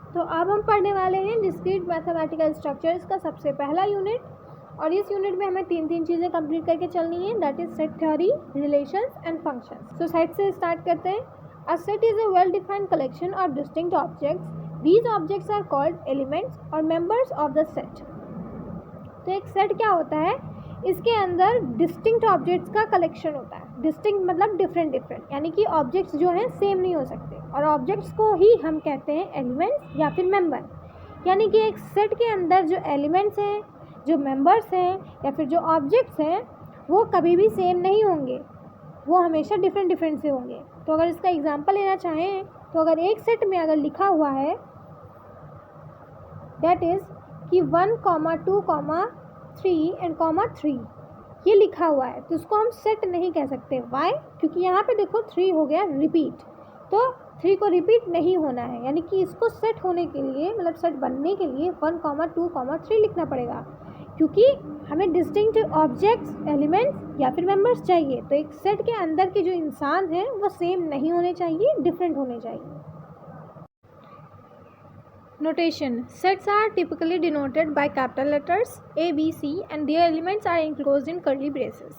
तो अब हम पढ़ने वाले हैं डिस्क्रीट मैथमेटिकल स्ट्रक्चर्स का सबसे पहला यूनिट, और इस यूनिट में हमें तीन चीज़ें कंप्लीट करके चलनी है, that is set theory, relations and functions. तो सेट से स्टार्ट करते हैं। A set is a well defined collection of distinct objects. These objects are called elements और मेंबर्स ऑफ द सेट। तो एक सेट क्या होता है, इसके अंदर डिस्टिंक्ट ऑब्जेक्ट्स का कलेक्शन होता है। डिस्टिंक्ट मतलब डिफरेंट, यानी कि ऑब्जेक्ट्स जो हैं सेम नहीं हो सकते, और ऑब्जेक्ट्स को ही हम कहते हैं एलिमेंट्स या फिर मेंबर। यानी कि एक सेट के अंदर जो एलिमेंट्स हैं, जो मेंबर्स हैं या फिर जो ऑब्जेक्ट्स हैं, वो कभी भी सेम नहीं होंगे, वो हमेशा डिफरेंट से होंगे। तो अगर इसका एग्जांपल लेना चाहें तो अगर एक सेट में अगर लिखा हुआ है दैट इज़ कि 1, 2, 3 एंड 3 ये लिखा हुआ है, तो उसको हम सेट नहीं कह सकते। वाई? क्योंकि यहाँ पे देखो 3 हो गया रिपीट, तो 3 को रिपीट नहीं होना है, यानी कि इसको सेट होने के लिए, मतलब सेट बनने के लिए 1, 2, 3 लिखना पड़ेगा, क्योंकि हमें डिस्टिंक्ट ऑब्जेक्ट्स, एलिमेंट्स या फिर मेंबर्स चाहिए। तो एक सेट के अंदर के जो इंसान हैं वो सेम नहीं होने चाहिए, डिफरेंट होने चाहिए। Notation: Sets are typically denoted by capital letters A, B, C and their elements are enclosed in curly braces.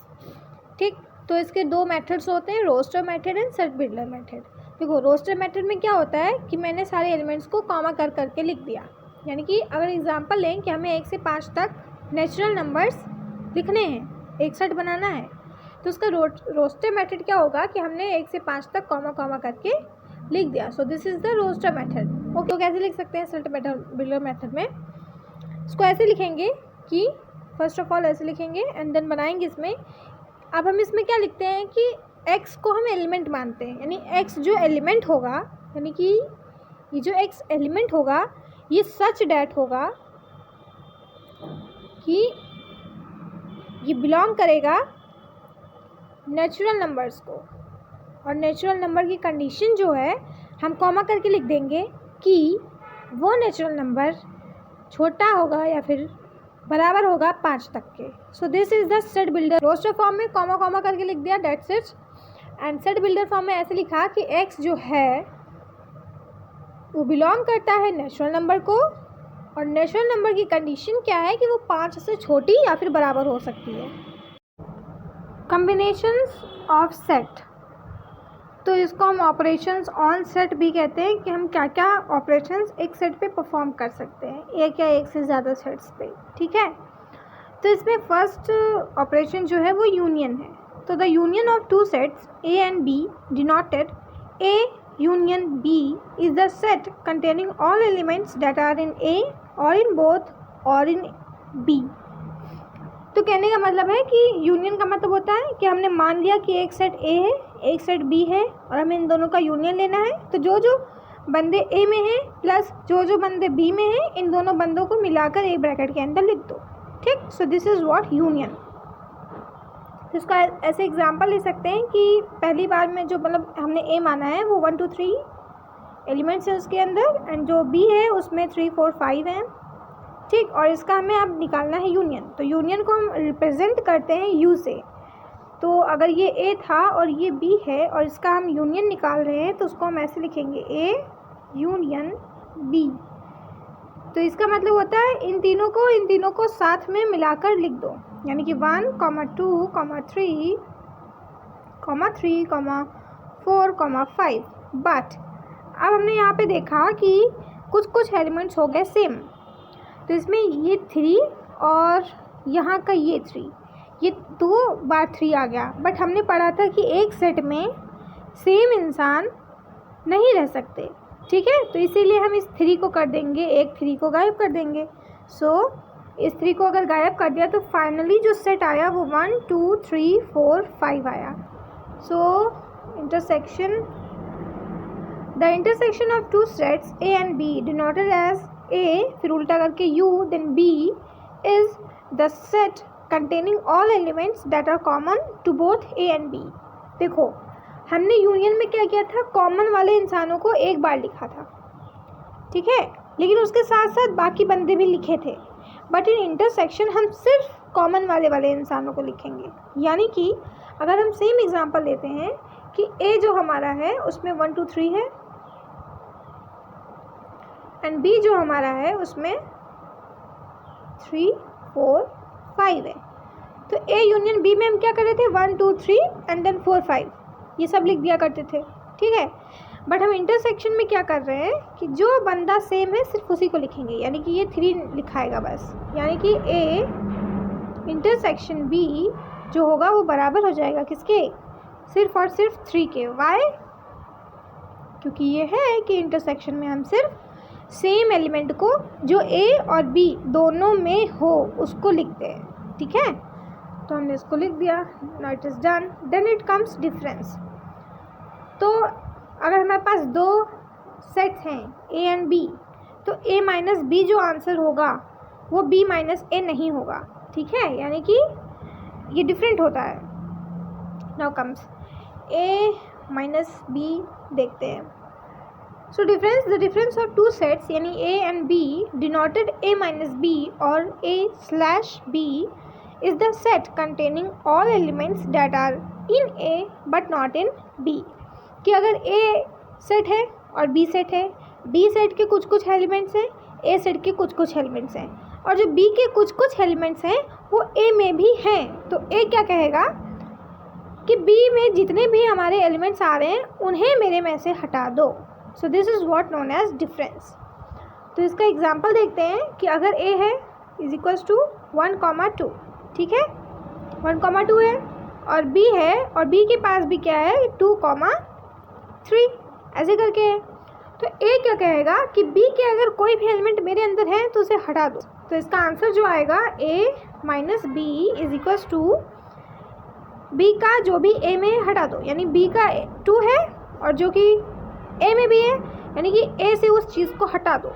ठीक, तो इसके दो मेथड्स होते हैं, roster method and set builder method. देखो, रोस्टर मेथड में क्या होता है कि मैंने सारे एलिमेंट्स को कॉमा कर करके लिख दिया। यानी कि अगर एग्जांपल लें कि हमें 1 से 5 तक नेचुरल नंबर्स लिखने हैं, एक सेट बनाना है, तो उसका रोस्टर मेथड क्या होगा कि हमने 1 से 5 तक कॉमा करके लिख दिया। So this is the roster method. Okay, तो कैसे लिख सकते हैं सेट बिल्डर मेथड में? इसको ऐसे लिखेंगे कि फर्स्ट ऑफ ऑल ऐसे लिखेंगे एंड देन बनाएंगे इसमें। अब हम इसमें क्या लिखते हैं कि x को हम एलिमेंट मानते हैं, यानी x जो एलिमेंट होगा, यानी कि ये जो x एलिमेंट होगा ये सच डैट होगा कि ये बिलोंग करेगा नेचुरल नंबर्स को। और नेचुरल नंबर की कंडीशन जो है हम कॉमा करके लिख देंगे कि वो नेचुरल नंबर छोटा होगा या फिर बराबर होगा 5 तक के। So this is the set builder. Roster form में कॉमा करके लिख दिया, that's it. And set builder form में ऐसे लिखा कि x जो है वो बिलोंग करता है नेचुरल नंबर को, और नेचुरल नंबर की कंडीशन क्या है कि वो 5 से छोटी या फिर बराबर हो सकती है। कॉम्बिनेशंस ऑफ सेट, तो इसको हम ऑपरेशंस ऑन सेट भी कहते हैं कि हम क्या क्या ऑपरेशंस एक सेट पे परफॉर्म कर सकते हैं, एक या एक से ज़्यादा सेट्स पे। ठीक है, तो इसमें फर्स्ट ऑपरेशन जो है वो यूनियन है। तो the union of two sets A and B denoted A union B is the set containing all elements that are in A और इन बोथ और इन बी। तो कहने का मतलब है कि यूनियन का मतलब होता है कि हमने मान लिया कि एक सेट ए है, एक सेट बी है, और हमें इन दोनों का यूनियन लेना है। तो जो जो बंदे ए में हैं प्लस जो जो बंदे बी में हैं, इन दोनों बंदों को मिलाकर एक ब्रैकेट के अंदर लिख दो। ठीक, so this is what union. इसका ऐसे एग्जांपल ले सकते हैं कि पहली बार में जो मतलब हमने ए माना है वो 1, 2, 3 एलिमेंट्स हैं उसके अंदर, एंड जो बी है उसमें 3, 4, 5 हैं। ठीक, और इसका हमें अब निकालना है यूनियन। तो यूनियन को हम रिप्रेजेंट करते हैं यू से। तो अगर ये ए था और ये बी है और इसका हम यूनियन निकाल रहे हैं, तो उसको हम ऐसे लिखेंगे ए यूनियन बी। तो इसका मतलब होता है इन तीनों को साथ में मिलाकर लिख दो, यानी कि 1, 2, 3, 4, 5। बट अब हमने यहाँ पे देखा कि कुछ एलिमेंट्स हो गए सेम। तो इसमें ये 3 और यहाँ का ये 3, ये 2 बार 3 आ गया। बट हमने पढ़ा था कि एक सेट में सेम इंसान नहीं रह सकते। ठीक है, तो इसीलिए हम इस 3 को कर देंगे, एक 3 को गायब कर देंगे। सो इस 3 को अगर गायब कर दिया तो फाइनली जो सेट आया वो 1, 2, 3, 4, 5 आया। So the intersection of two sets A and B denoted as A, फिर उल्टा करके u, then b is the set containing all elements that are common to both a and b। देखो, हमने union में क्या किया था, कॉमन वाले इंसानों को एक बार लिखा था। ठीक है, लेकिन उसके साथ साथ बाकी बंदे भी लिखे थे। बट इन इंटरसेक्शन हम सिर्फ कॉमन वाले इंसानों को लिखेंगे। यानी कि अगर हम सेम एग्जांपल लेते हैं कि a जो हमारा है उसमें 1, 2, 3 है, एंड बी जो हमारा है उसमें 3 4 5 है। तो ए यूनियन बी में हम क्या कर रहे थे, 1 2 3 एंड देन 4 5 ये सब लिख दिया करते थे, ठीक है। बट हम इंटरसेक्शन में क्या कर रहे हैं कि जो बंदा सेम है सिर्फ उसी को लिखेंगे, यानी कि ये 3 लिखाएगा बस, यानी कि ए इंटरसेक्शन बी जो होगा वो बराबर हो जाएगा किसके, सिर्फ और सिर्फ 3 के। वाई, क्योंकि ये है कि इंटरसेक्शन में हम सिर्फ सेम एलिमेंट को जो ए और बी दोनों में हो उसको लिखते हैं, ठीक है। तो हमने इसको लिख दिया, now it is done. Then it comes difference. तो अगर हमारे पास 2 सेट्स हैं ए एंड बी, तो ए माइनस बी जो आंसर होगा वो बी माइनस ए नहीं होगा, ठीक है, यानी कि ये डिफरेंट होता है। Now comes A minus B, देखते हैं। So difference, the difference of 2 sets यानी A and B denoted A minus B और A slash B is the set containing all elements that are in A but not in B. कि अगर A set है और B set है, B set के कुछ कुछ एलिमेंट्स हैं, ए सेट के कुछ कुछ एलिमेंट्स हैं, और जो बी के कुछ कुछ एलिमेंट्स हैं वो ए में भी हैं, तो ए क्या कहेगा कि बी में जितने भी हमारे एलिमेंट्स आ रहे हैं उन्हें मेरे में से हटा दो। सो this is what known age difference. तो इसका एग्जांपल देखते हैं कि अगर ए है इज इक्वल्स टू 1,2, ठीक है, 1,2 है, और बी है और बी के पास भी क्या है 2,3, ऐसे करके है। तो ए क्या कहेगा कि बी के अगर कोई भी एलिमेंट मेरे अंदर है तो उसे हटा दो। तो इसका आंसर जो आएगा A minus B is equals to B का जो भी ए में हटा दो, यानी बी का 2 है और जो कि ए में भी है, यानी कि ए से उस चीज़ को हटा दो,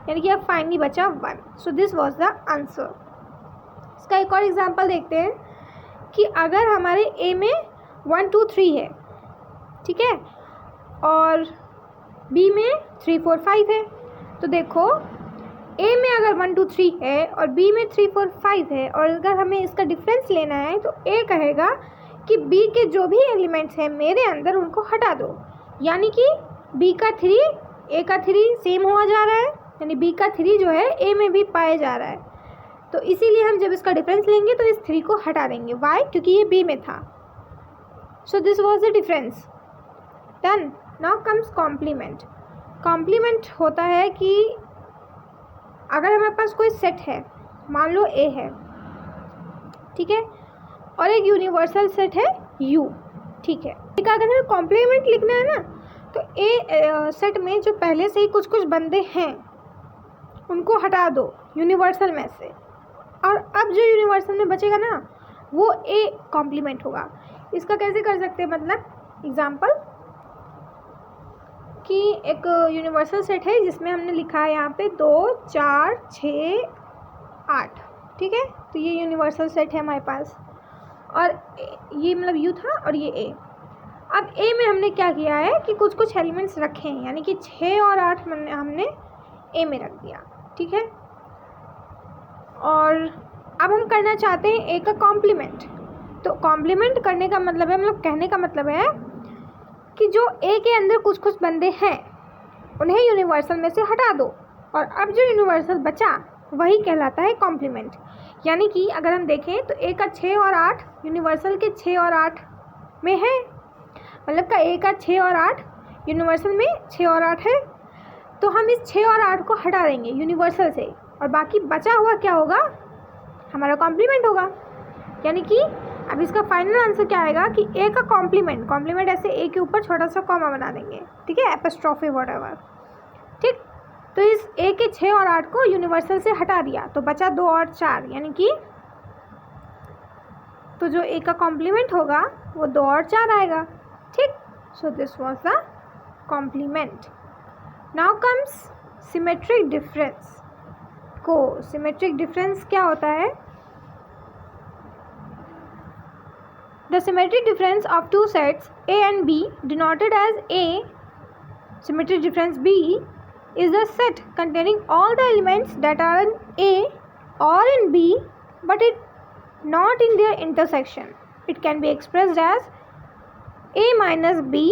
यानी कि अब फाइनली बचा 1। सो दिस वाज द आंसर। इसका एक और एग्जांपल देखते हैं कि अगर हमारे ए में 1 2 3 है, ठीक है, और बी में 3 4 5 है, तो देखो ए में अगर 1 2 3 है और बी में 3 4 5 है, और अगर हमें इसका डिफरेंस लेना है तो ए कहेगा कि बी के जो भी एलिमेंट्स हैं मेरे अंदर उनको हटा दो, यानी कि बी का 3 ए का 3 सेम हुआ जा रहा है, यानी बी का 3 जो है ए में भी पाया जा रहा है। तो इसीलिए हम जब इसका डिफरेंस लेंगे तो इस 3 को हटा देंगे। वाई, क्योंकि ये बी में था। So this was the difference. Done. Now comes complement. Complement होता है कि अगर हमारे पास कोई सेट है, मान लो ए है, ठीक है, और एक यूनिवर्सल सेट है यू, ठीक है। अगर हमें कॉम्प्लीमेंट लिखना है ना, तो ए सेट में जो पहले से ही कुछ कुछ बंदे हैं उनको हटा दो यूनिवर्सल में से, और अब जो यूनिवर्सल में बचेगा ना वो ए कॉम्प्लीमेंट होगा। इसका कैसे कर सकते हैं, मतलब एग्जांपल कि एक यूनिवर्सल सेट है जिसमें हमने लिखा है यहाँ पे 2 4 6 8, ठीक है। तो ये यूनिवर्सल सेट है हमारे पास, और ये मतलब यू था और ये ए। अब ए में हमने क्या किया है कि कुछ कुछ एलिमेंट्स रखे हैं, यानी कि 6 और 8 हमने ए में रख दिया, ठीक है। और अब हम करना चाहते हैं ए का कॉम्प्लीमेंट। तो कॉम्प्लीमेंट करने का मतलब है, मतलब कहने का मतलब है कि जो ए के अंदर कुछ कुछ बंदे हैं उन्हें यूनिवर्सल में से हटा दो, और अब जो यूनिवर्सल बचा वही कहलाता है कॉम्प्लीमेंट। यानी कि अगर हम देखें तो ए का 6 और 8 यूनिवर्सल के 6 और 8 में है, मतलब का ए का 6 और 8 यूनिवर्सल में 6 और 8 है, तो हम इस 6 और 8 को हटा देंगे यूनिवर्सल से, और बाकी बचा हुआ क्या होगा, हमारा कॉम्प्लीमेंट होगा। यानी कि अब इसका फाइनल आंसर क्या आएगा कि ए का कॉम्प्लीमेंट, कॉम्प्लीमेंट ऐसे ए के ऊपर छोटा सा कॉमा बना देंगे, ठीक है, एपोस्ट्रोफी व्हाटएवर, ठीक। तो इस ए के 6 और 8 को यूनिवर्सल से हटा दिया, तो बचा 2 और 4, यानी कि तो जो ए का कॉम्प्लीमेंट होगा वो 2 और 4 आएगा, ठीक। So this was the complement. Now comes symmetric difference. को सिमेट्रिक डिफरेंस क्या होता है? The symmetric difference of two sets A and B denoted as A, symmetric difference B is the set containing all the elements that are in A or in B but it not in their intersection. It can be expressed as A minus B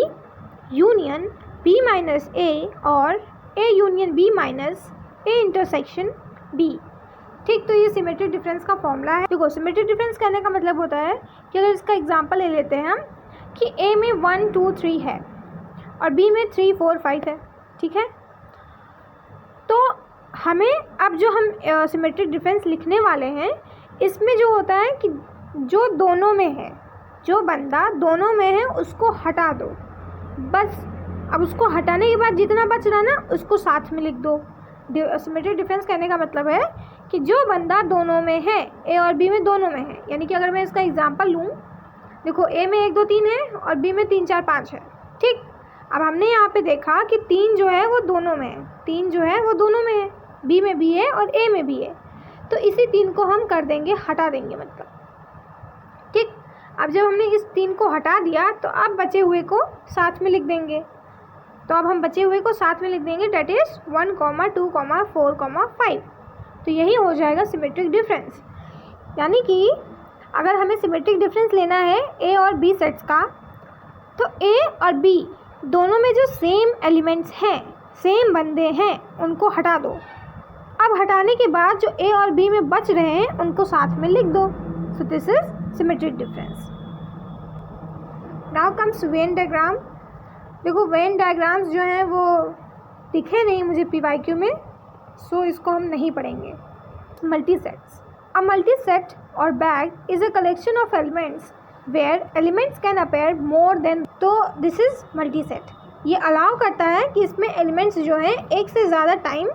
union B minus A or A union B minus A intersection B. ठीक, तो ये symmetric difference का formula है। देखो symmetric difference कहने का मतलब होता है कि अगर इसका एग्जांपल ले लेते हैं हम कि ए में 1 2 3 है और बी में 3 4 5 है, ठीक है। तो हमें अब जो हम सिमेट्रिक डिफरेंस लिखने वाले हैं इसमें जो होता है कि जो दोनों में है, जो बंदा दोनों में है उसको हटा दो बस। अब उसको हटाने के बाद जितना बच रहा ना उसको साथ में लिख दो। सिमेट्रिक डिफरेंस कहने का मतलब है कि जो बंदा दोनों में है, ए और बी में दोनों में है, यानी कि अगर मैं इसका एग्जांपल लूँ, देखो ए में 1 2 3 है और बी में 3 4 5 है, ठीक। अब हमने यहाँ पे देखा कि 3 जो है वो दोनों में है, 3 जो है वो दोनों में है, बी में भी है और ए में भी है, तो इसी 3 को हम कर देंगे, हटा देंगे मतलब, ठीक। अब जब हमने इस 3 को हटा दिया तो अब बचे हुए को साथ में लिख देंगे। तो अब हम बचे हुए को साथ में लिख देंगे, डेट इज़ 1 2 4 5। तो यही हो जाएगा सिमेट्रिक डिफरेंस। यानी कि अगर हमें सिमेट्रिक डिफरेंस लेना है ए और बी सेट्स का, तो ए और बी दोनों में जो सेम एलिमेंट्स हैं, सेम बंदे हैं, उनको हटा दो। अब हटाने के बाद जो ए और बी में बच रहे हैं उनको साथ में लिख दो। So this is symmetric difference. Now comes Venn diagram. देखो वेन डायग्राम्स जो हैं वो दिखे नहीं मुझे PYQ में, सो इसको हम नहीं पढ़ेंगे। Multi sets. A multi set or bag is a collection of elements where elements can appear more than, तो दिस इज मल्टी सेट। ये अलाउ करता है कि इसमें एलिमेंट्स जो हैं एक से ज़्यादा टाइम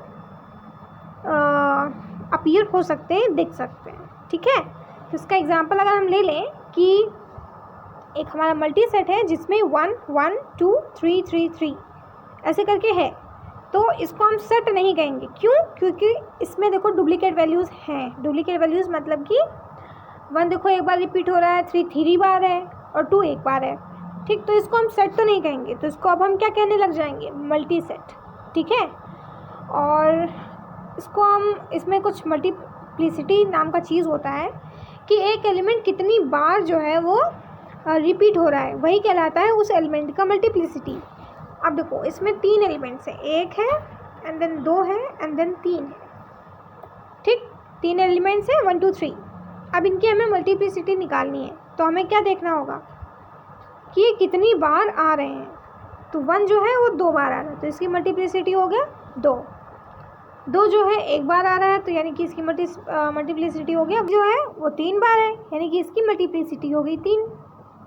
अपीयर हो सकते हैं, दिख सकते हैं, ठीक है। तो इसका एग्जांपल अगर हम ले लें कि एक हमारा मल्टी सेट है जिसमें 1 1 2 3 3 3 ऐसे करके है, तो इसको हम सेट नहीं कहेंगे। क्यों? क्योंकि इसमें देखो डुप्लीकेट वैल्यूज़ हैं। डुप्लीकेट वैल्यूज़ मतलब कि 1 देखो एक बार रिपीट हो रहा है, 3 3 बार है और 2 एक बार है, ठीक। तो इसको हम सेट तो नहीं कहेंगे, तो इसको अब हम क्या कहने लग जाएंगे, मल्टी सेट, ठीक है। और इसको हम, इसमें कुछ मल्टीप्लिसिटी नाम का चीज़ होता है कि एक एलिमेंट कितनी बार जो है वो रिपीट हो रहा है, वही कहलाता है उस एलिमेंट का मल्टीप्लिसिटी। अब देखो इसमें 3 एलिमेंट्स हैं, 1 है एंड देन 2 है एंड देन 3 है, ठीक। 3 एलिमेंट्स हैं 1 2 3। अब इनकी हमें मल्टीप्लिसिटी निकालनी है, तो हमें क्या देखना होगा कि ये कितनी बार आ रहे हैं। तो 1 जो है वो 2 बार आ रहा है, तो इसकी मल्टीप्लिसिटी हो गया 2। 2 जो है 1 बार आ रहा है, तो यानी कि इसकी मल्टीप्लिसिटी हो गया, जो है वो 3 बार है, यानी कि इसकी मल्टीप्लिसिटी हो गई 3,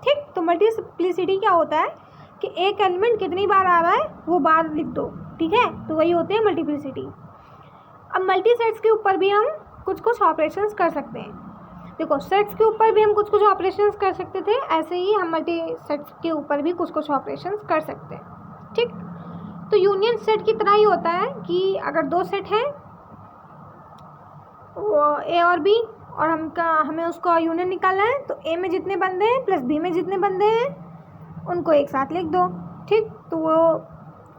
ठीक। तो मल्टीप्लिसिटी क्या होता है कि एक एलिमेंट कितनी बार आ रहा है वो बार लिख दो, ठीक है। तो वही होते हैं मल्टीप्लिसिटी। अब मल्टी सेट्स के ऊपर भी हम कुछ कुछ ऑपरेशंस कर सकते हैं। देखो सेट्स के ऊपर भी हम कुछ कुछ ऑपरेशंस कर सकते थे, ऐसे ही हम मल्टी सेट्स के ऊपर भी कुछ कुछ ऑपरेशंस कर सकते हैं, ठीक। तो यूनियन सेट की तरह ही होता है कि अगर 2 सेट हैं वो ए और बी, और हमें उसका यूनियन निकालना है, तो ए में जितने बंदे हैं प्लस बी में जितने बंदे हैं उनको एक साथ लिख दो, ठीक। तो वो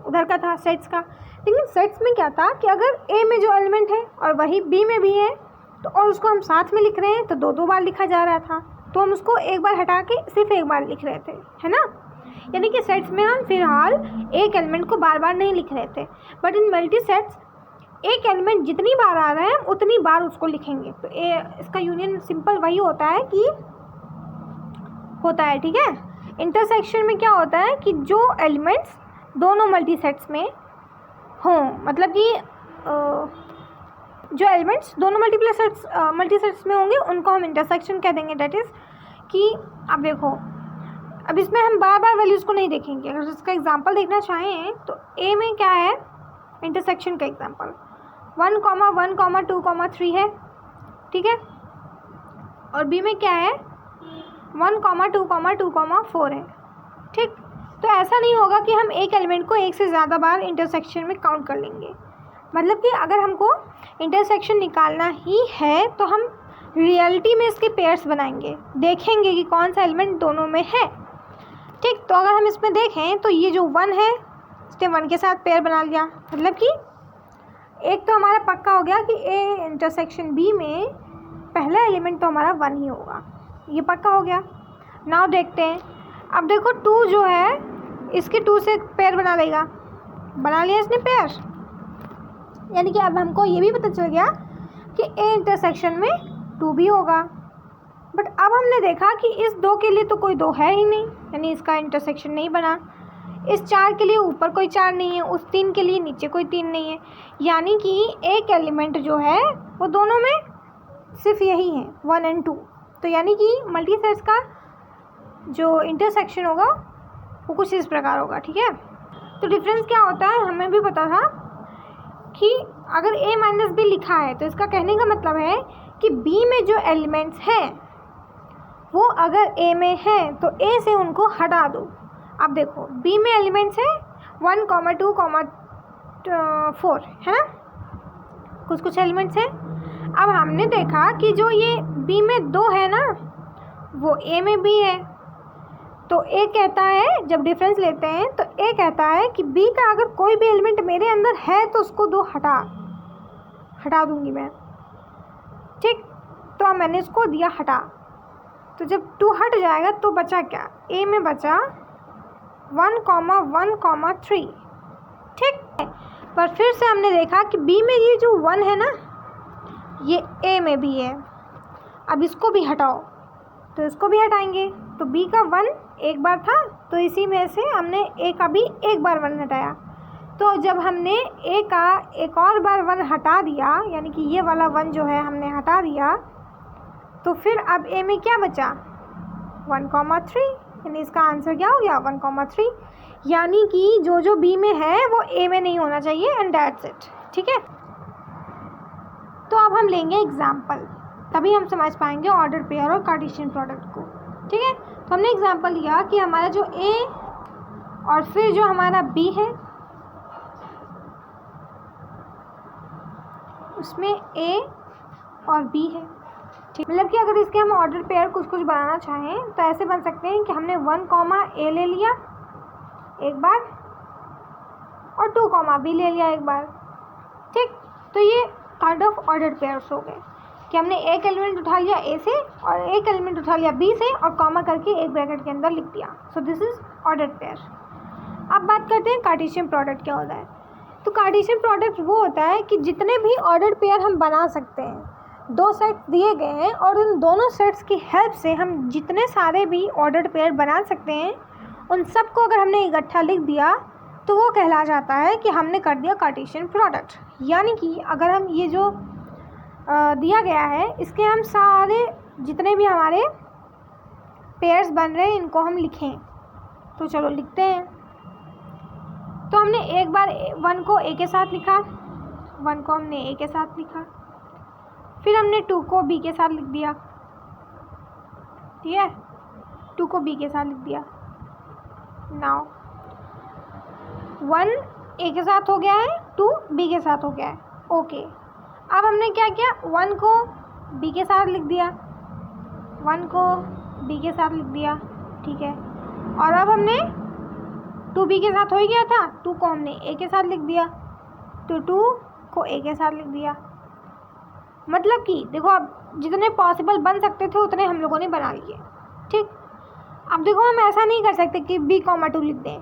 उधर का था सेट्स का। लेकिन सेट्स में क्या था कि अगर ए में जो एलिमेंट है और वही बी में भी है, तो और उसको हम साथ में लिख रहे हैं, तो 2 बार लिखा जा रहा था, तो हम उसको एक बार हटा के सिर्फ एक बार लिख रहे थे, है ना। यानी कि सेट्स में हम फिलहाल एक एलिमेंट को बार बार नहीं लिख रहे थे, बट इन मल्टी सेट्स एक एलिमेंट जितनी बार आ रहा है उतनी बार उसको लिखेंगे। तो इसका यूनियन सिंपल वही होता है कि होता है, ठीक है। इंटरसेक्शन में क्या होता है कि जो एलिमेंट्स दोनों मल्टी सेट्स में हों, मतलब कि जो एलिमेंट्स दोनों मल्टी सेट्स में होंगे उनको हम इंटरसेक्शन कह देंगे। डेट इज़ कि अब देखो, अब इसमें हम बार बार वैल्यूज़ को नहीं देखेंगे। अगर इसका एग्जांपल देखना चाहें तो ए में क्या है इंटरसेक्शन का एग्जांपल 1 1 2 3 है, ठीक है। और बी में क्या है 1 2 2 4 है, ठीक। तो ऐसा नहीं होगा कि हम एक एलिमेंट को एक से ज़्यादा बार इंटरसेक्शन में काउंट कर लेंगे। मतलब कि अगर हमको इंटरसेक्शन निकालना ही है तो हम रियलिटी में इसके पेयर्स बनाएंगे, देखेंगे कि कौन सा एलिमेंट दोनों में है, ठीक। तो अगर हम इसमें देखें तो ये जो 1 है इसने 1 के साथ पेयर बना लिया, मतलब कि एक तो हमारा पक्का हो गया कि ए इंटरसेक्शन बी में पहला एलिमेंट तो हमारा 1 ही होगा, ये पक्का हो गया। नाउ देखते हैं, अब देखो 2 जो है इसके 2 से पेयर बना लेगा, बना लिया इसने पेयर, यानी कि अब हमको ये भी पता चल गया कि ए इंटरसेक्शन में 2 भी होगा। बट अब हमने देखा कि इस 2 के लिए तो कोई 2 है ही नहीं, यानी इसका इंटरसेक्शन नहीं बना। इस 4 के लिए ऊपर कोई 4 नहीं है, उस 3 के लिए नीचे कोई 3 नहीं है, यानी कि एक एलिमेंट जो है वो दोनों में सिर्फ यही है 1 और 2। तो यानी कि मल्टी सेट्स का जो इंटरसेक्शन होगा वो कुछ इस प्रकार होगा। ठीक है, तो डिफरेंस क्या होता है हमें भी पता था कि अगर a माइनस बी लिखा है तो इसका कहने का मतलब है कि b में जो एलिमेंट्स हैं वो अगर a में है तो a से उनको हटा दो। अब देखो b में एलिमेंट्स है 1, 2, 4 है ना, कुछ कुछ एलिमेंट्स हैं। अब हमने देखा कि जो ये b में 2 है ना वो a में भी है, तो a कहता है, जब डिफरेंस लेते हैं तो a कहता है कि b का अगर कोई भी एलिमेंट मेरे अंदर है तो उसको 2 हटा दूंगी मैं। ठीक, तो अब मैंने इसको दिया हटा, तो जब 2 हट जाएगा तो बचा क्या, a में बचा 1, 1, 3। ठीक है, पर फिर से हमने देखा कि b में ये जो 1 है ना ये a में भी है। अब इसको भी हटाओ, तो इसको भी हटाएंगे, तो b का 1 एक बार था तो इसी में से हमने a का भी एक बार 1 हटाया। तो जब हमने a का एक और बार 1 हटा दिया, यानी कि ये वाला 1 जो है हमने हटा दिया, तो फिर अब a में क्या बचा 1, 3, यानी इसका आंसर क्या हो गया 1, 3। यानी कि जो b में है वो a में नहीं होना चाहिए, एंड दैट्स इट। ठीक है, तो अब हम लेंगे एग्जाम्पल, तभी हम समझ पाएंगे ऑर्डर पेयर और कार्टेशियन प्रोडक्ट को। ठीक है, तो हमने एग्जाम्पल लिया कि हमारा जो a और फिर जो हमारा b है उसमें a और b है। ठीक, मतलब कि अगर इसके हम ऑर्डर पेयर कुछ बनाना चाहें तो ऐसे बन सकते हैं कि हमने 1, a ले लिया एक बार और 2, b ले लिया एक बार। ठीक, तो ये काइंड ऑफ ऑर्डर पेयर्स हो गए कि हमने एक एलिमेंट उठा लिया a से और एक एलिमेंट उठा लिया b से और कॉमा करके एक ब्रैकेट के अंदर लिख दिया। So this is order pair. अब बात करते हैं कार्टेशियन प्रोडक्ट क्या होता है। तो कार्टेशियन प्रोडक्ट वो होता है कि जितने भी ऑर्डर पेयर हम बना सकते हैं, 2 सेट्स दिए गए हैं और उन दोनों सेट्स की हेल्प से हम जितने सारे भी ऑर्डर पेयर बना सकते हैं उन सबको अगर हमने इकट्ठा लिख दिया तो वो कहला जाता है कि हमने कर दिया कार्टेशियन प्रोडक्ट। यानी कि अगर हम ये जो दिया गया है इसके हम सारे जितने भी हमारे पेयर्स बन रहे हैं इनको हम लिखें, तो चलो लिखते हैं। तो हमने एक बार 1 को a के साथ लिखा, 1 को हमने a के साथ लिखा, फिर हमने 2 को b के साथ लिख दिया। ठीक है, 2 को b के साथ लिख दिया। नाउ 1 a के साथ हो गया है, 2 b के साथ हो गया है। ओके, अब हमने क्या किया, 1 को b के साथ लिख दिया, 1 को b के साथ लिख दिया। ठीक है, और अब हमने 2b के साथ हो ही गया था, 2 को हमने a के साथ लिख दिया, तो 2 को a के साथ लिख दिया। मतलब कि देखो अब जितने पॉसिबल बन सकते थे उतने हम लोगों ने बना लिए। ठीक, अब देखो हम ऐसा नहीं कर सकते कि b, 2 लिख दें,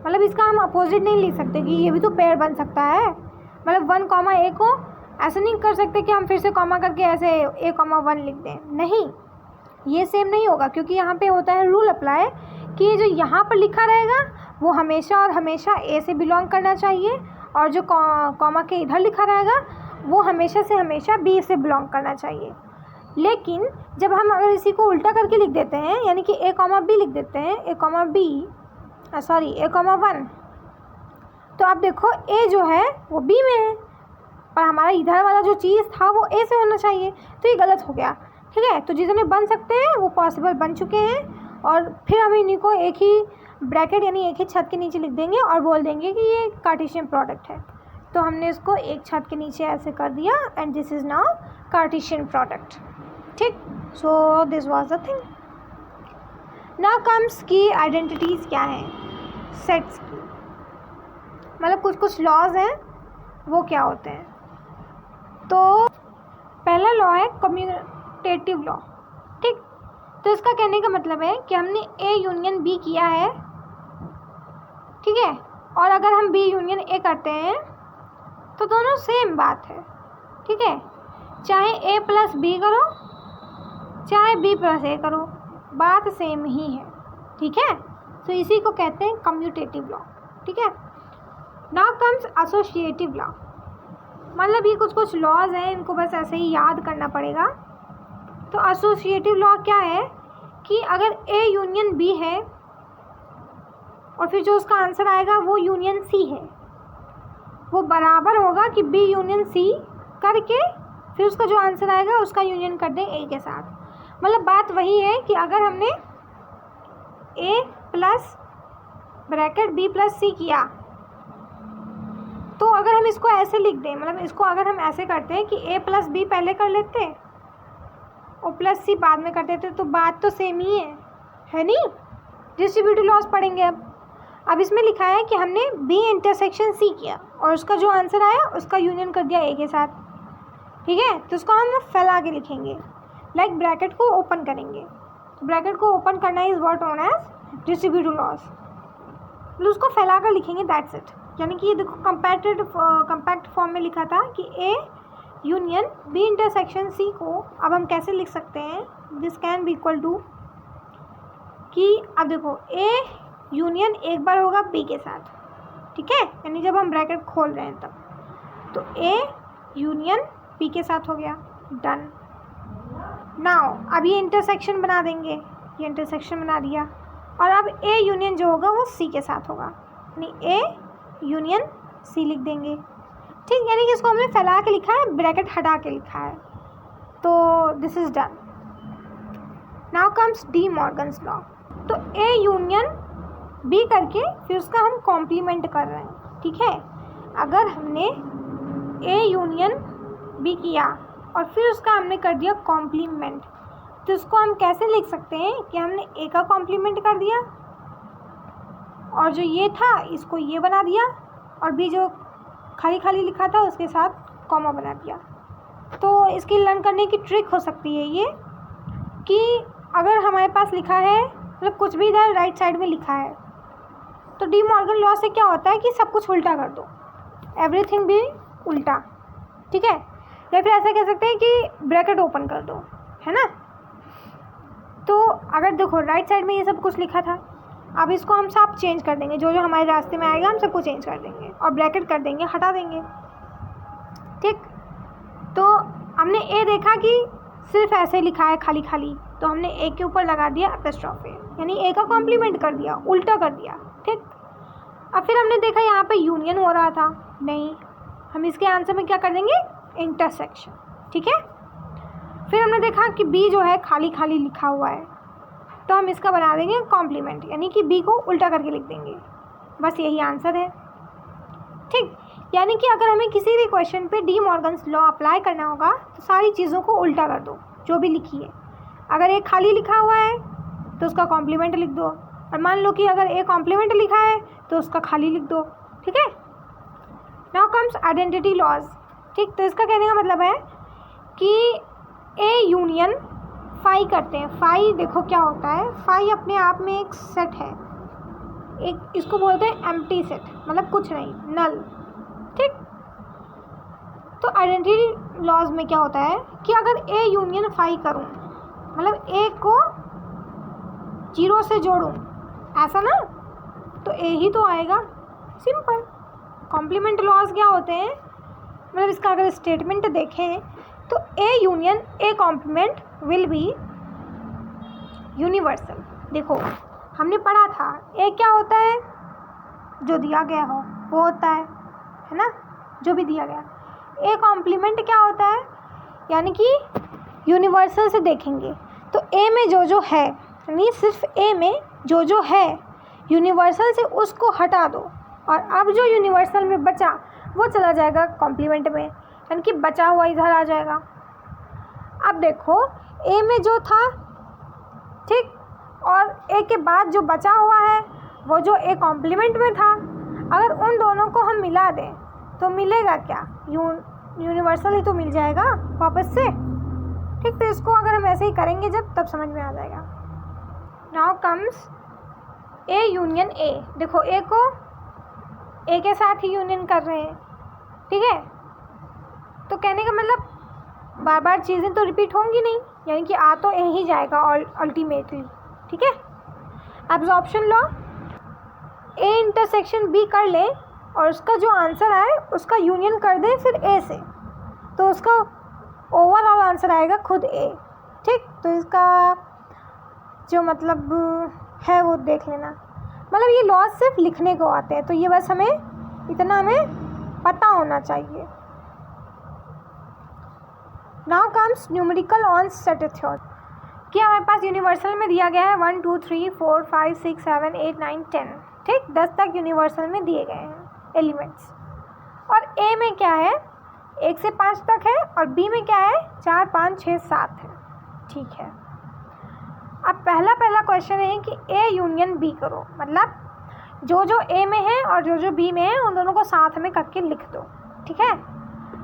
मतलब इसका हम अपोजिट नहीं लिख सकते कि ये भी तो पेयर बन सकता है। मतलब 1, a को ऐसे नहीं कर सकते कि हम फिर से कॉमा करके ऐसे a, 1 लिख दें, नहीं, ये सेम नहीं होगा, क्योंकि यहाँ पे होता है रूल अप्लाई कि ये जो यहाँ पर लिखा रहेगा वो हमेशा और हमेशा a से बिलोंग करना चाहिए, और जो कॉमा के इधर लिखा रहेगा वो हमेशा से हमेशा b से बिलोंग करना चाहिए। लेकिन जब हम अगर इसी को उल्टा करके लिख देते हैं, यानी कि a, b लिख देते हैं, a, 1, तो आप देखो a जो है वो b में है, पर हमारा इधर वाला जो चीज़ था वो a से होना चाहिए, तो ये गलत हो गया। ठीक है, तो जितने बन सकते हैं वो पॉसिबल बन चुके हैं, और फिर हम इन्हीं को एक ही ब्रैकेट यानी एक ही छत के नीचे लिख देंगे और बोल देंगे कि ये कार्टेशियन प्रोडक्ट है। तो हमने इसको एक छत के नीचे ऐसे कर दिया, and this is now cartesian product. ठीक, so this was the thing. Now comes की आइडेंटिटीज़ क्या हैं सेट्स की, मतलब कुछ लॉज हैं वो क्या होते हैं। तो पहला लॉ है कम्यूटेटिव लॉ। ठीक, तो इसका कहने का मतलब है कि हमने a यूनियन b किया है, ठीक है, और अगर हम b यूनियन a करते हैं तो दोनों सेम बात है, ठीक है। चाहे ए प्लस बी करो चाहे बी प्लस ए करो, बात सेम ही है, ठीक है। तो इसी को कहते हैं कम्यूटेटिव लॉ, ठीक है। नाउ कम्स एसोसिएटिव लॉ, मतलब ये कुछ कुछ लॉज हैं, इनको बस ऐसे ही याद करना पड़ेगा। तो एसोसिएटिव लॉ क्या है कि अगर ए यूनियन बी है और फिर जो उसका आंसर आएगा वो यूनियन सी है, वो बराबर होगा कि बी यूनियन सी करके फिर उसका जो आंसर आएगा उसका यूनियन कर दें ए के साथ। मतलब बात वही है कि अगर हमने ए प्लस ब्रैकेट बी प्लस सी किया, तो अगर हम इसको ऐसे लिख दें, मतलब इसको अगर हम ऐसे करते हैं कि ए प्लस बी पहले कर लेते और प्लस सी बाद में कर देते, तो बात तो सेम ही है नहीं। डिस्ट्रीब्यूटिव लॉस पढ़ेंगे अब इसमें लिखा है कि हमने बी इंटरसेक्शन सी किया और उसका जो आंसर आया उसका यूनियन कर दिया ए के साथ, ठीक है। तो उसको हम फैला के लिखेंगे, लाइक ब्रैकेट को ओपन करेंगे। तो ब्रैकेट को ओपन करना is what known as distributive laws. तो उसको फैला कर लिखेंगे, दैट्स इट। यानी कि ये देखो कंपैक्ट फॉर्म में लिखा था कि A union B intersection C को अब हम कैसे लिख सकते हैं, this can be equal to कि अब देखो ए यूनियन एक बार होगा बी के साथ, ठीक है, यानी जब हम ब्रैकेट खोल रहे हैं तब, तो ए यूनियन बी के साथ हो गया, डन। नाउ अब ये इंटरसेक्शन बना देंगे, ये इंटरसेक्शन बना दिया, और अब ए यूनियन जो होगा वो सी के साथ होगा, यानी ए यूनियन सी लिख देंगे, ठीक। यानी कि इसको हमने फैला के लिखा है, ब्रैकेट हटा के लिखा है, तो this is done. Now comes D Morgan's law. तो ए यूनियन बी करके फिर उसका हम कॉम्प्लीमेंट कर रहे हैं, ठीक है। अगर हमने ए यूनियन बी किया और फिर उसका हमने कर दिया कॉम्प्लीमेंट, तो उसको हम कैसे लिख सकते हैं कि हमने ए का कॉम्प्लीमेंट कर दिया और जो ये था इसको ये बना दिया और बी जो खाली खाली लिखा था उसके साथ कॉमा बना दिया। तो इसकी लर्न करने की ट्रिक हो सकती है ये कि अगर हमारे पास लिखा है, मतलब कुछ भी इधर राइट साइड में लिखा है, तो डी मॉर्गन लॉ से क्या होता है कि सब कुछ उल्टा कर दो, एवरीथिंग भी उल्टा, ठीक है। या फिर ऐसा कह सकते हैं कि ब्रैकेट ओपन कर दो, है ना। तो अगर देखो राइट साइड में ये सब कुछ लिखा था, अब इसको हम सब चेंज कर देंगे, जो जो हमारे रास्ते में आएगा हम सबको चेंज कर देंगे और ब्रैकेट कर देंगे, हटा देंगे, ठीक। तो हमने ए देखा कि सिर्फ ऐसे लिखा है खाली खाली, तो हमने ए के ऊपर लगा दिया एपोस्ट्रोफी, यानी ए का कॉम्प्लीमेंट कर दिया, उल्टा कर दिया, ठीक। अब फिर हमने देखा यहाँ पे यूनियन हो रहा था, नहीं, हम इसके आंसर में क्या कर देंगे, इंटरसेक्शन, ठीक है। फिर हमने देखा कि बी जो है खाली खाली लिखा हुआ है, तो हम इसका बना देंगे कॉम्प्लीमेंट, यानी कि बी को उल्टा करके लिख देंगे, बस यही आंसर है, ठीक। यानी कि अगर हमें किसी भी क्वेश्चन पे डी मॉर्गन्स लॉ अप्लाई करना होगा तो सारी चीज़ों को उल्टा कर दो, जो भी लिखी है। अगर ए खाली लिखा हुआ है तो उसका कॉम्प्लीमेंट लिख दो, और मान लो कि अगर ए कॉम्प्लीमेंट लिखा है तो उसका खाली लिख दो, ठीक है। नाउ कम्स आइडेंटिटी लॉज, ठीक। तो इसका कहने का मतलब है कि ए यूनियन फाई करते हैं। फाई देखो क्या होता है, फाई अपने आप में एक सेट है, एक इसको बोलते हैं एम्प्टी सेट, मतलब कुछ नहीं, नल, ठीक। तो आइडेंटिटी लॉज में क्या होता है कि अगर ए यूनियन फाई करूं, मतलब ए को 0 से जोड़ूं, ऐसा ना, तो ए ही तो आएगा, सिंपल। कॉम्प्लीमेंट लॉज क्या होते हैं, मतलब इसका अगर स्टेटमेंट देखें तो A union A complement will be universal. देखो हमने पढ़ा था ए क्या होता है, जो दिया गया हो वो होता है ना, जो भी दिया गया। ए कॉम्प्लीमेंट क्या होता है, यानी कि यूनिवर्सल से देखेंगे तो ए में जो है, यानी सिर्फ ए में जो है यूनिवर्सल से उसको हटा दो, और अब जो यूनिवर्सल में बचा वो चला जाएगा कॉम्प्लीमेंट में, यानी कि बचा हुआ इधर आ जाएगा। अब देखो ए में जो था, ठीक, और ए के बाद जो बचा हुआ है वो जो ए कॉम्प्लीमेंट में था, अगर उन दोनों को हम मिला दें तो मिलेगा क्या, यूनिवर्सल ही तो मिल जाएगा वापस से, ठीक। तो इसको अगर हम ऐसे ही करेंगे जब, तब समझ में आ जाएगा। नाउ कम्स ए यूनियन ए। देखो ए को ए के साथ ही यूनियन कर रहे हैं, ठीक है, तो कहने का मतलब बार बार चीज़ें तो रिपीट होंगी नहीं, यानी कि आ तो ए ही जाएगा अल्टीमेटली। ठीक है, absorption law, A intersection B कर ले और उसका जो आंसर आए उसका यूनियन कर दे फिर ए से, तो उसका ओवरऑल आंसर आएगा खुद ए। ठीक, तो इसका जो मतलब है वो देख लेना। मतलब ये लॉ सिर्फ लिखने को आते हैं, तो ये बस इतना हमें पता होना चाहिए। Now comes numerical on set theorem, कि हमारे पास यूनिवर्सल में दिया गया है 1 2 3 4 5 6 7 8 9 10। ठीक, 10 तक यूनिवर्सल में दिए गए हैं एलिमेंट्स। और ए में क्या है, 1 से 5 तक है, और बी में क्या है, 4 5 6 7 है। ठीक है, अब पहला क्वेश्चन है कि ए यूनियन बी करो, मतलब जो जो ए में है और जो जो बी में है उन दोनों को साथ में करके लिख दो। ठीक है,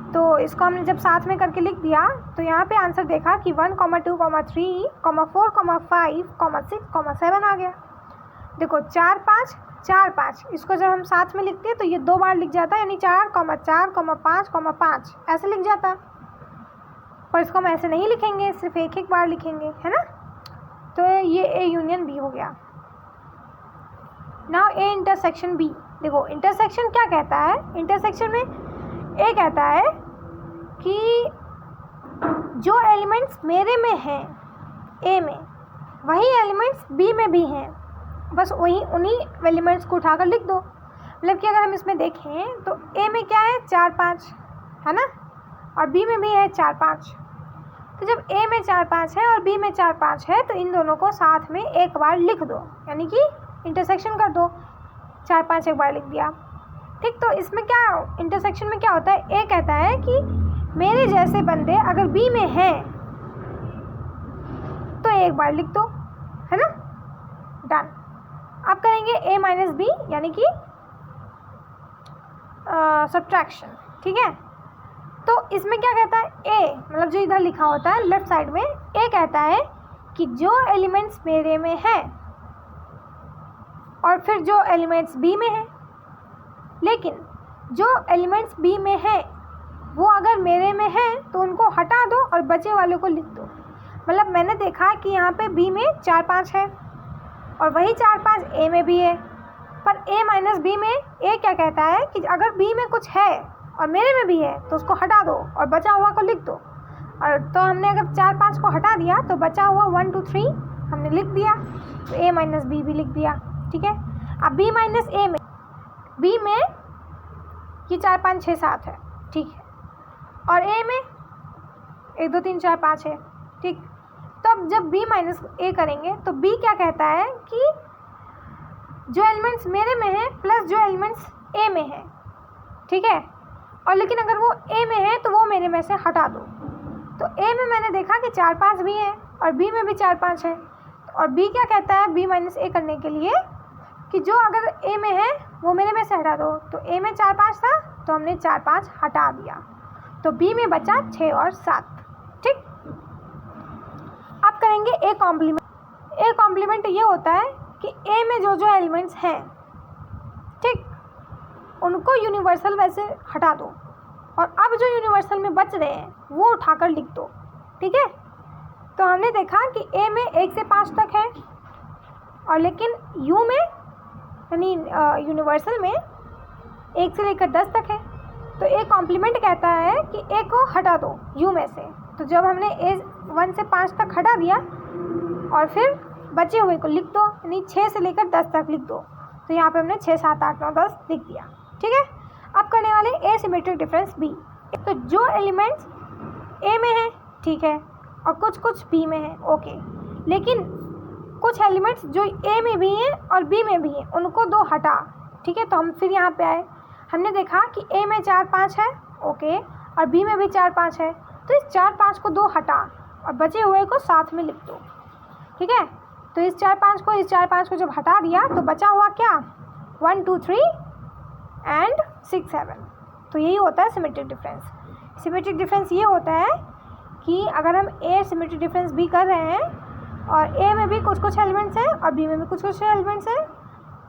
तो इसको हमने जब साथ में करके लिख दिया तो यहाँ पे आंसर देखा कि 1 2 3 4 5 6 7 आ गया। देखो 4 5 4 5, इसको जब हम साथ में लिखते हैं तो ये 2 बार लिख जाता है, यानी 4 4 5 5 ऐसे लिख जाता। पर इसको हम ऐसे नहीं लिखेंगे, सिर्फ एक बार लिखेंगे, है ना। तो ये ए यूनियन बी हो गया। Now A intersection B. देखो इंटरसेक्शन क्या कहता है, इंटरसेक्शन में ए कहता है कि जो एलिमेंट्स मेरे में हैं ए में, वही एलिमेंट्स बी में भी हैं, बस वही उन्हीं एलिमेंट्स को उठाकर लिख दो। मतलब कि अगर हम इसमें देखें तो ए में क्या है, 4 5 है ना, और बी में भी है 4 5। तो जब ए में 4 5 है और बी में 4 5 है तो इन दोनों को साथ में एक बार लिख दो, यानी कि इंटरसेक्शन कर दो। 4 5 एक बार लिख दिया। ठीक, तो इसमें क्या इंटरसेक्शन में क्या होता है, ए कहता है कि मेरे जैसे बंदे अगर बी में हैं तो एक बार लिख दो, है ना, डन। अब करेंगे ए माइनस बी, यानी कि सब्ट्रैक्शन। ठीक है, तो इसमें क्या कहता है, ए मतलब जो इधर लिखा होता है लेफ्ट साइड में, ए कहता है कि जो एलिमेंट्स मेरे में हैं और फिर जो एलिमेंट्स बी में हैं, लेकिन जो एलिमेंट्स बी में हैं वो अगर मेरे में हैं तो उनको हटा दो और बचे वाले को लिख दो। मतलब मैंने देखा कि यहाँ पे बी में 4 5 है और वही 4 5 ए में भी है, पर ए माइनस बी में ए क्या कहता है कि अगर बी में कुछ है और मेरे में भी है तो उसको हटा दो और बचा हुआ को लिख दो। और तो हमने अगर 4 5 को हटा दिया तो बचा हुआ 1 2 3 हमने लिख दिया, तो ए माइनस बी भी लिख दिया। ठीक है, अब बी माइनस ए में, बी में ये 4 5 6 7 है, ठीक है, और ए में 1 2 3 4 5 है। ठीक, तो अब जब बी माइनस ए करेंगे तो बी क्या कहता है कि जो एलिमेंट्स मेरे में है प्लस जो एलिमेंट्स ए में है, ठीक है, और लेकिन अगर वो ए में है तो वो मेरे में से हटा दो। तो ए में मैंने देखा कि 4 5 भी है और बी में भी 4 5 है, और बी क्या कहता है बी माइनस ए करने के लिए कि जो अगर ए में है वो मेरे में से हटा दो। तो ए में 4 5 था तो हमने 4 5 हटा दिया, तो बी में बचा 6 और 7। ठीक, अब करेंगे ए कॉम्प्लीमेंट। ए कॉम्प्लीमेंट ये होता है कि ए में जो जो एलिमेंट्स हैं, ठीक, उनको यूनिवर्सल वैसे हटा दो और अब जो यूनिवर्सल में बच रहे हैं वो उठाकर लिख दो। ठीक है, तो हमने देखा कि ए में 1 से 5 तक है और लेकिन यू में यानी यूनिवर्सल में 1 से लेकर 10 तक है। तो ए कॉम्प्लीमेंट कहता है कि ए को हटा दो यू में से। तो जब हमने ए 1 से 5 तक हटा दिया और फिर बचे हुए को लिख दो, यानी 6 से लेकर 10 तक लिख दो। तो यहाँ पे हमने 6 7 8 9 10 लिख दिया। ठीक है, अब करने वाले ए सिमेट्रिक डिफरेंस बी। तो जो एलिमेंट्स ए में है, ठीक है, और कुछ बी में है, ओके, लेकिन कुछ एलिमेंट्स जो ए में भी हैं और बी में भी हैं उनको दो हटा। ठीक है, तो हम फिर यहाँ पे आए, हमने देखा कि ए में 4 5 है, ओके, और बी में भी 4 5 है, तो इस 4 5 को दो हटा और बचे हुए को साथ में लिख दो। ठीक है, तो इस 4 5 को जब हटा दिया तो बचा हुआ क्या, 1 2 3 एंड 6 7। तो यही होता है सिमेट्रिक डिफरेंस। सिमेट्रिक डिफरेंस ये होता है कि अगर हम ए सिमेट्रिक डिफरेंस बी कर रहे हैं और ए में भी कुछ एलिमेंट्स हैं और बी में भी कुछ एलिमेंट्स हैं,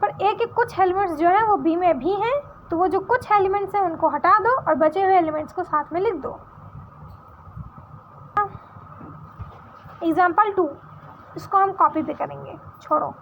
पर ए के कुछ एलिमेंट्स जो हैं वो बी में भी हैं तो वो जो कुछ एलिमेंट्स हैं उनको हटा दो और बचे हुए एलिमेंट्स को साथ में लिख दो। एग्जाम्पल 2, इसको हम कॉपी पे करेंगे, छोड़ो।